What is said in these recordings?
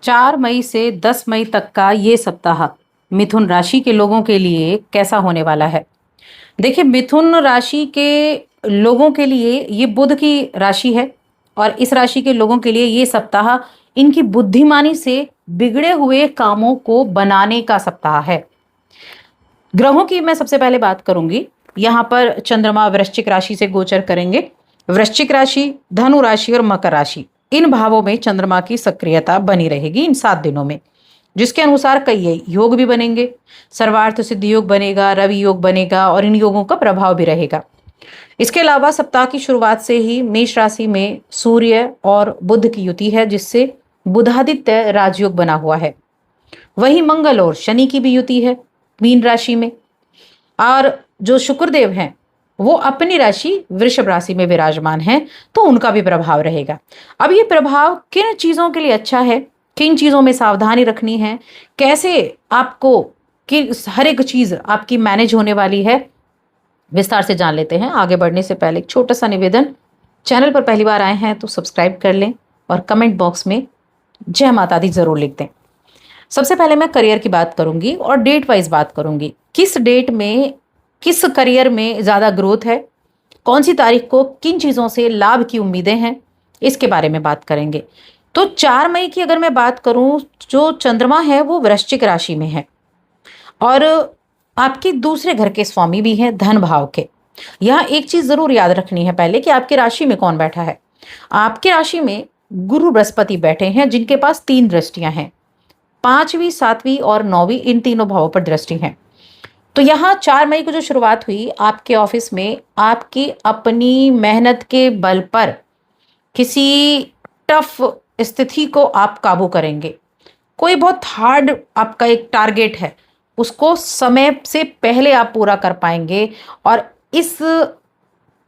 4 मई से 10 मई तक का ये सप्ताह मिथुन राशि के लोगों के लिए कैसा होने वाला है। देखिए, मिथुन राशि के लोगों के लिए ये बुध की राशि है और इस राशि के लोगों के लिए ये सप्ताह इनकी बुद्धिमानी से बिगड़े हुए कामों को बनाने का सप्ताह है। ग्रहों की मैं सबसे पहले बात करूंगी। यहाँ पर चंद्रमा वृश्चिक राशि से गोचर करेंगे। वृश्चिक राशि, धनु राशि और मकर राशि, इन भावों में चंद्रमा की सक्रियता बनी रहेगी इन 7 दिनों में, जिसके अनुसार कई योग भी बनेंगे। सर्वार्थ सिद्धि योग बनेगा, रवि योग बनेगा और इन योगों का प्रभाव भी रहेगा। इसके अलावा सप्ताह की शुरुआत से ही मेष राशि में सूर्य और बुध की युति है, जिससे बुधादित्य राजयोग बना हुआ है। वहीं मंगल और शनि की भी युति है मीन राशि में, और जो शुक्रदेव हैं वो अपनी राशि वृषभ राशि में विराजमान हैं, तो उनका भी प्रभाव रहेगा। अब ये प्रभाव किन चीजों के लिए अच्छा है, किन चीजों में सावधानी रखनी है, कैसे आपको कि हर एक चीज आपकी मैनेज होने वाली है, विस्तार से जान लेते हैं। आगे बढ़ने से पहले एक छोटा सा निवेदन, चैनल पर पहली बार आए हैं तो सब्सक्राइब कर लें और कमेंट बॉक्स में जय माता दी जरूर लिख दें। सबसे पहले मैं करियर की बात करूंगी और डेट वाइज बात करूंगी। किस डेट में किस करियर में ज़्यादा ग्रोथ है, कौन सी तारीख को किन चीज़ों से लाभ की उम्मीदें हैं, इसके बारे में बात करेंगे। तो 4 मई की अगर मैं बात करूं, जो चंद्रमा है वो वृश्चिक राशि में है और आपके दूसरे घर के स्वामी भी हैं धन भाव के। यहाँ एक चीज़ ज़रूर याद रखनी है पहले कि आपकी राशि में कौन बैठा है। आपकी राशि में गुरु बृहस्पति बैठे हैं, जिनके पास 3 दृष्टियां हैं, 5वीं, 7वीं और 9वीं, इन तीनों भावों पर दृष्टि है। तो यहाँ 4 मई को जो शुरुआत हुई आपके ऑफिस में, आपकी अपनी मेहनत के बल पर किसी टफ स्थिति को आप काबू करेंगे। कोई बहुत हार्ड आपका एक टारगेट है, उसको समय से पहले आप पूरा कर पाएंगे और इस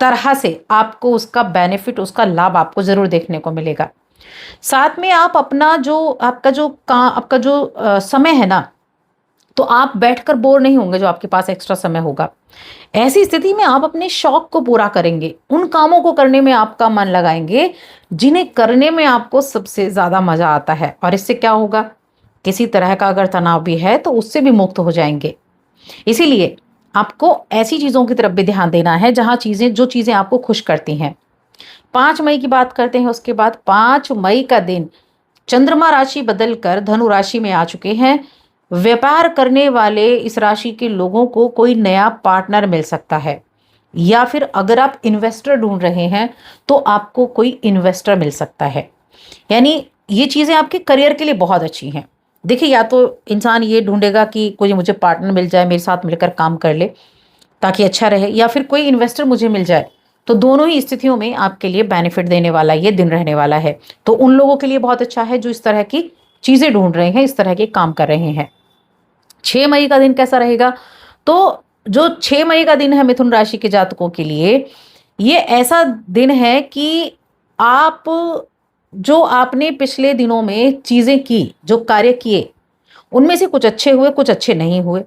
तरह से आपको उसका बेनिफिट, उसका लाभ आपको जरूर देखने को मिलेगा। साथ में आप अपना जो आपका जो समय है ना, तो आप बैठकर बोर नहीं होंगे। जो आपके पास एक्स्ट्रा समय होगा, ऐसी स्थिति में आप अपने शौक को पूरा करेंगे, उन कामों को करने में आपका मन लगाएंगे जिन्हें करने में आपको सबसे ज्यादा मजा आता है। और इससे क्या होगा, किसी तरह का अगर तनाव भी है तो उससे भी मुक्त हो जाएंगे। इसीलिए आपको ऐसी चीजों की तरफ भी ध्यान देना है जो चीजें आपको खुश करती हैं। 5 मई की बात करते हैं। उसके बाद 5 मई का दिन चंद्रमा राशि बदलकर धनु राशि में आ चुके हैं। व्यापार करने वाले इस राशि के लोगों को कोई नया पार्टनर मिल सकता है, या फिर अगर आप इन्वेस्टर ढूंढ रहे हैं तो आपको कोई इन्वेस्टर मिल सकता है। यानी ये चीज़ें आपके करियर के लिए बहुत अच्छी हैं। देखिए, या तो इंसान ये ढूंढेगा कि कोई मुझे पार्टनर मिल जाए, मेरे साथ मिलकर काम कर ले ताकि अच्छा रहे, या फिर कोई इन्वेस्टर मुझे मिल जाए। तो दोनों ही स्थितियों में आपके लिए बेनिफिट देने वाला ये दिन रहने वाला है। तो उन लोगों के लिए बहुत अच्छा है जो इस तरह की चीज़ें ढूंढ रहे हैं, इस तरह के काम कर रहे हैं। 6 मई का दिन कैसा रहेगा, तो जो 6 मई का दिन है मिथुन राशि के जातकों के लिए, ये ऐसा दिन है कि आप जो आपने पिछले दिनों में चीज़ें की, जो कार्य किए, उनमें से कुछ अच्छे हुए, कुछ अच्छे नहीं हुए।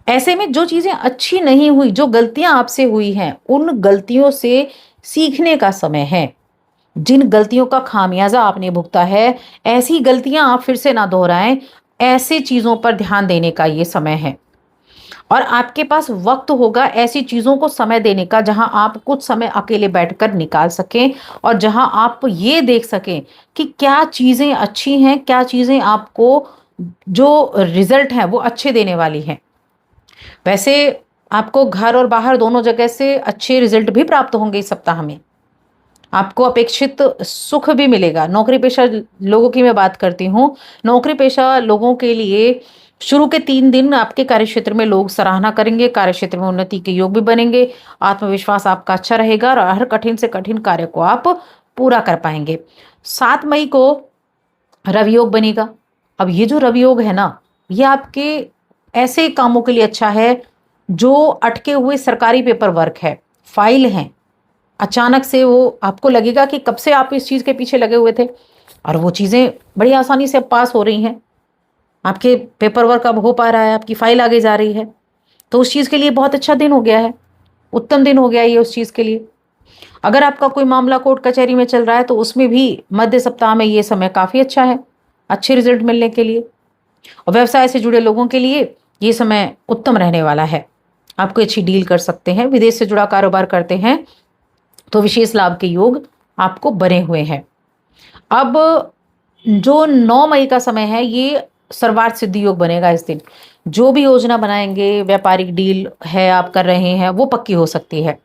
ऐसे में जो चीज़ें अच्छी नहीं हुई, जो गलतियां आपसे हुई हैं, उन गलतियों से सीखने का समय है। जिन गलतियों का खामियाजा आपने भुगता है, ऐसी गलतियां आप फिर से ना दोहराएं। ऐसी चीज़ों पर ध्यान देने का ये समय है और आपके पास वक्त होगा ऐसी चीज़ों को समय देने का जहां आप कुछ समय अकेले बैठकर निकाल सकें और जहां आप ये देख सकें कि क्या चीज़ें अच्छी हैं, क्या चीज़ें आपको जो रिजल्ट हैं वो अच्छे देने वाली हैं। वैसे आपको घर और बाहर दोनों जगह से अच्छे रिजल्ट भी प्राप्त होंगे इस सप्ताह में। आपको अपेक्षित सुख भी मिलेगा। नौकरी पेशा लोगों की मैं बात करती हूँ। नौकरी पेशा लोगों के लिए शुरू के 3 दिन आपके कार्यक्षेत्र में लोग सराहना करेंगे, कार्यक्षेत्र में उन्नति के योग भी बनेंगे, आत्मविश्वास आपका अच्छा रहेगा और हर कठिन से कठिन कार्य को आप पूरा कर पाएंगे। 7 मई को रवि योग बनेगा। अब ये जो रवि योग है ना, ये आपके ऐसे कामों के लिए अच्छा है जो अटके हुए सरकारी पेपर वर्क है, फाइल हैं, अचानक से वो आपको लगेगा कि कब से आप इस चीज़ के पीछे लगे हुए थे और वो चीज़ें बड़ी आसानी से अब पास हो रही हैं। आपके पेपर वर्क अब हो पा रहा है, आपकी फाइल आगे जा रही है, तो उस चीज़ के लिए बहुत अच्छा दिन हो गया है, उत्तम दिन हो गया है ये उस चीज़ के लिए। अगर आपका कोई मामला कोर्ट कचहरी में चल रहा है तो उसमें भी मध्य सप्ताह में ये समय काफ़ी अच्छा है। अच्छे रिजल्ट मिलने के लिए। और व्यवसाय से जुड़े लोगों के लिए ये समय उत्तम रहने वाला है। आप कोई अच्छी डील कर सकते हैं। विदेश से जुड़ा कारोबार करते हैं तो विशेष लाभ के योग आपको बने हुए हैं। अब जो 9 मई का समय है, ये सर्वार्थ सिद्धि योग बनेगा इस दिन। जो भी योजना बनाएंगे, व्यापारिक डील है आप कर रहे हैं, वो पक्की हो सकती है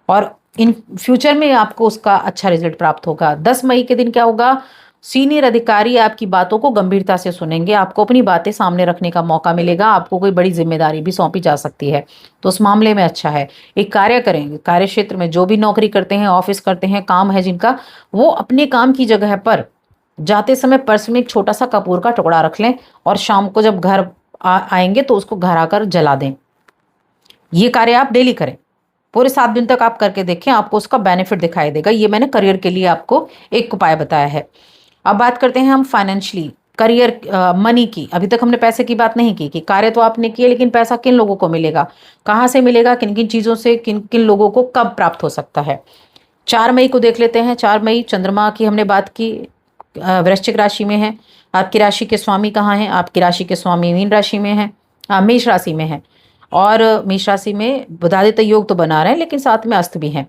और इन फ्यूचर में आपको उसका अच्छा रिजल्ट प्राप्त होगा। 10 मई के दिन क्या होगा, सीनियर अधिकारी आपकी बातों को गंभीरता से सुनेंगे, आपको अपनी बातें सामने रखने का मौका मिलेगा, आपको कोई बड़ी जिम्मेदारी भी सौंपी जा सकती है, तो उस मामले में अच्छा है। एक कार्य करेंगे, कार्य क्षेत्र में जो भी नौकरी करते हैं, ऑफिस करते हैं, काम है जिनका, वो अपने काम की जगह पर जाते समय पर्स में एक छोटा सा कपूर का टुकड़ा रख लें और शाम को जब घर आएंगे तो उसको घर आकर जला दें। ये कार्य आप डेली करें, पूरे 7 दिन तक आप करके देखें, आपको उसका बेनिफिट दिखाई देगा। ये मैंने करियर के लिए आपको एक उपाय बताया है। अब बात करते हैं हम फाइनेंशियली, करियर, मनी की। अभी तक हमने पैसे की बात नहीं की कि कार्य तो आपने किए, लेकिन पैसा किन लोगों को मिलेगा, कहाँ से मिलेगा, किन किन चीज़ों से, किन किन लोगों को कब प्राप्त हो सकता है। 4 मई को देख लेते हैं। 4 मई चंद्रमा की हमने बात की, वृश्चिक राशि में है। आपकी राशि के स्वामी कहाँ हैं? आपकी राशि के स्वामी मीन राशि में है, मेष राशि में है। और मेष राशि में बुधादित्य योग तो बना रहे हैं, लेकिन साथ में अस्त भी हैं।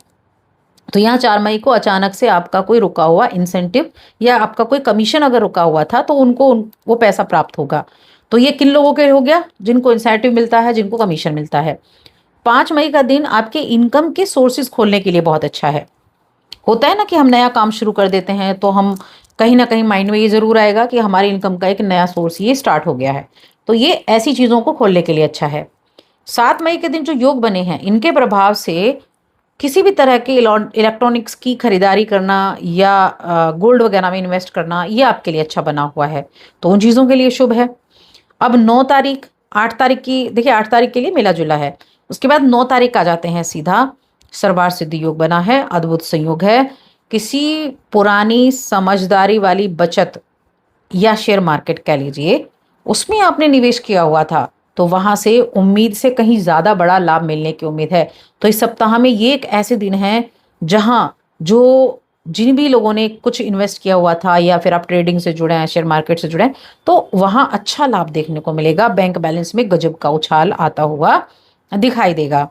तो यहाँ 4 मई को अचानक से आपका कोई रुका हुआ इंसेंटिव या आपका कोई कमीशन अगर रुका हुआ था तो उनको वो पैसा प्राप्त होगा। तो ये किन लोगों के हो गया? जिनको इंसेंटिव मिलता है, जिनको कमीशन मिलता है। 5 मई का दिन आपके इनकम के सोर्सेज खोलने के लिए बहुत अच्छा है। होता है ना कि हम नया काम शुरू कर देते हैं तो हम कहीं ना कहीं माइंड में ये जरूर आएगा कि हमारी इनकम का एक नया सोर्स ये स्टार्ट हो गया है, तो ये ऐसी चीज़ों को खोलने के लिए अच्छा है। 7 मई के दिन जो योग बने हैं, इनके प्रभाव से किसी भी तरह के इलेक्ट्रॉनिक्स की खरीदारी करना या गोल्ड वगैरह में इन्वेस्ट करना, ये आपके लिए अच्छा बना हुआ है, तो उन चीज़ों के लिए शुभ है। अब 9 तारीख, 8 तारीख की देखिए, 8 तारीख के लिए मिला जुला है। उसके बाद 9 तारीख आ जाते हैं सीधा, सर्वार्थ सिद्धि योग बना है, अद्भुत संयोग है। किसी पुरानी समझदारी वाली बचत या शेयर मार्केट कह लीजिए, उसमें आपने निवेश किया हुआ था, तो वहां से उम्मीद से कहीं ज्यादा बड़ा लाभ मिलने की उम्मीद है। तो इस सप्ताह में ये एक ऐसे दिन है जहां जिन भी लोगों ने कुछ इन्वेस्ट किया हुआ था या फिर आप ट्रेडिंग से जुड़े हैं, शेयर मार्केट से जुड़े हैं, तो वहां अच्छा लाभ देखने को मिलेगा। बैंक बैलेंस में गजब का उछाल आता हुआ दिखाई देगा।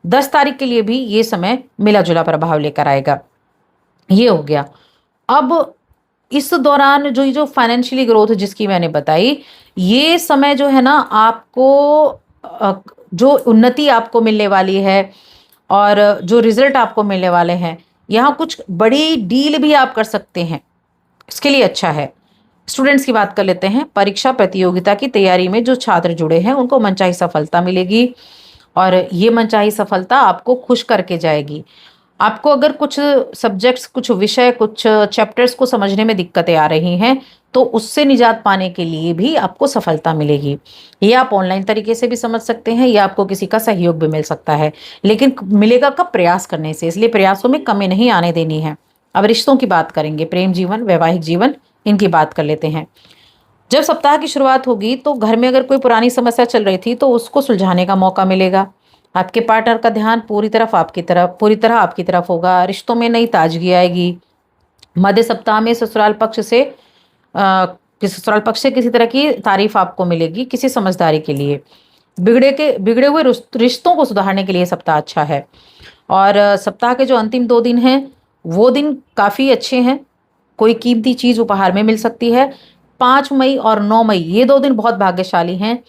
10 तारीख के लिए भी ये समय मिला जुला प्रभाव लेकर आएगा। ये हो गया। अब इस दौरान जो फाइनेंशियली ग्रोथ जिसकी मैंने बताई, ये समय जो है ना, आपको जो उन्नति आपको मिलने वाली है और जो रिजल्ट आपको मिलने वाले हैं, यहाँ कुछ बड़ी डील भी आप कर सकते हैं, इसके लिए अच्छा है। स्टूडेंट्स की बात कर लेते हैं। परीक्षा प्रतियोगिता की तैयारी में जो छात्र जुड़े हैं उनको मनचाही सफलता मिलेगी और ये मनचाही सफलता आपको खुश करके जाएगी। आपको अगर कुछ सब्जेक्ट्स, कुछ विषय, कुछ चैप्टर्स को समझने में दिक्कतें आ रही हैं, तो उससे निजात पाने के लिए भी आपको सफलता मिलेगी। ये आप ऑनलाइन तरीके से भी समझ सकते हैं या आपको किसी का सहयोग भी मिल सकता है, लेकिन मिलेगा कब? प्रयास करने से। इसलिए प्रयासों में कमी नहीं आने देनी है। अब रिश्तों की बात करेंगे, प्रेम जीवन, वैवाहिक जीवन, इनकी बात कर लेते हैं। जब सप्ताह की शुरुआत होगी तो घर में अगर कोई पुरानी समस्या चल रही थी तो उसको सुलझाने का मौका मिलेगा। आपके पार्टनर का ध्यान पूरी तरह आपकी तरफ होगा। रिश्तों में नई ताजगी आएगी। मध्य सप्ताह में ससुराल पक्ष से किसी तरह की तारीफ आपको मिलेगी, किसी समझदारी के लिए। बिगड़े हुए रिश्तों को सुधारने के लिए सप्ताह अच्छा है। और सप्ताह के जो अंतिम 2 दिन हैं, वो दिन काफ़ी अच्छे हैं। कोई कीमती चीज़ उपहार में मिल सकती है। 5 मई और 9 मई ये 2 दिन बहुत भाग्यशाली हैं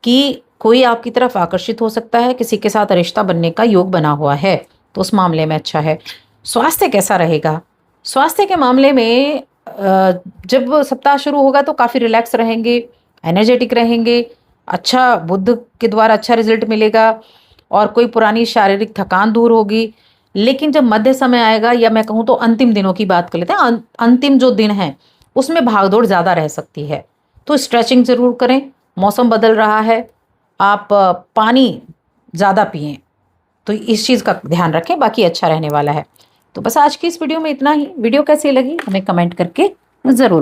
कि कोई आपकी तरफ आकर्षित हो सकता है, किसी के साथ रिश्ता बनने का योग बना हुआ है, तो उस मामले में अच्छा है। स्वास्थ्य कैसा रहेगा? स्वास्थ्य के मामले में जब सप्ताह शुरू होगा तो काफ़ी रिलैक्स रहेंगे, एनर्जेटिक रहेंगे, अच्छा बुध के द्वारा अच्छा रिजल्ट मिलेगा और कोई पुरानी शारीरिक थकान दूर होगी। लेकिन जब मध्य समय आएगा, या मैं कहूँ तो अंतिम दिनों की बात कर लेते हैं, अंतिम जो दिन है उसमें भागदौड़ ज़्यादा रह सकती है, तो स्ट्रेचिंग ज़रूर करें। मौसम बदल रहा है, आप पानी ज़्यादा पिएं, तो इस चीज़ का ध्यान रखें। बाकी अच्छा रहने वाला है। तो बस आज की इस वीडियो में इतना ही। वीडियो कैसी लगी हमें कमेंट करके ज़रूर